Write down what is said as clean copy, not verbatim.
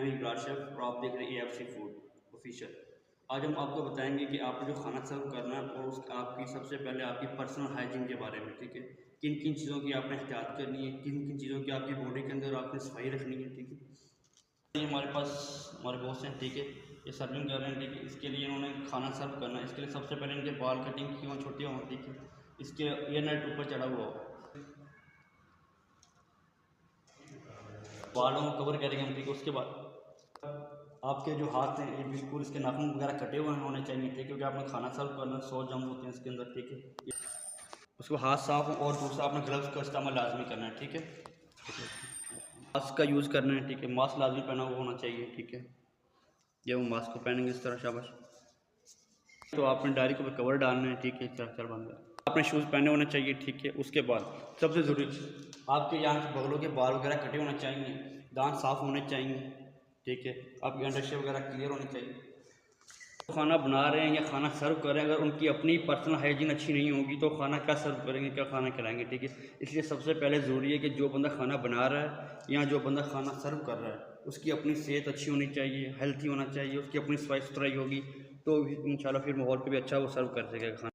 हूं इकरार शेफ और आप देख रहे हैं AFC फूड ऑफिशियल। आज हम आपको बताएंगे कि आपको जो खाना सर्व करना है और उस आपकी सबसे पहले आपकी पर्सनल हाइजीन के बारे में, ठीक है। किन किन चीज़ों की आपने एहतियात करनी है, किन किन चीज़ों की आपकी बॉडी के अंदर आपने सफाई रखनी है, ठीक है। ये हमारे पास हमारे बॉस हैं, ठीक है, ये सर्विंग कर रहे हैं, ठीक है। इसके लिए इन्होंने खाना सर्व करना है। इसके लिए सबसे पहले इनके बाल कटिंग की छोटी हों, ठीक है। इसके एयर नेट ऊपर चढ़ा हुआ हो, बालों को कवर करेंगे हम, ठीक है। उसके बाद आपके जो हाथ हैं ये बिल्कुल इसके नाखून वगैरह कटे हुए होने चाहिए, ठीक है, क्योंकि आपने खाना सर्व करना, 100 जम्स होते हैं इसके अंदर, ठीक है। उसको हाथ साफ हो और दूसरा आपने ग्लव्स का इस्तेमाल लाजमी करना है, ठीक है। मास्क का यूज़ करना है, ठीक है। मास्क लाजमी पहना हुआ होना चाहिए, ठीक है। ये वो मास्क को पहनेंगे इस तरह, शाबाश। तो आपने डायरी के ऊपर कवर डालना है, ठीक है। चल बंद है। आपने शूज़ पहने होने चाहिए, ठीक है। उसके बाद सबसे ज़रूरी आपके यहाँ बगलों के बाल वगैरह कटे होने चाहिए, दांत साफ़ होने चाहिए, ठीक है। आपकी अंडरस्टेप वगैरह क्लियर होनी चाहिए। खाना बना रहे हैं या खाना सर्व कर रहे हैं, अगर उनकी अपनी पर्सनल हाइजीन अच्छी नहीं होगी तो खाना क्या सर्व करेंगे, क्या खाना खिलाएंगे, ठीक है। इसलिए सबसे पहले ज़रूरी है कि जो बंदा खाना बना रहा है या जो बंदा खाना सर्व कर रहा है उसकी अपनी सेहत अच्छी होनी चाहिए, हेल्थी होना चाहिए, उसकी अपनी सफाई सुथराई होगी तो इंशाल्लाह फिर माहौल पे भी अच्छा वो सर्व कर सकेगा खाना।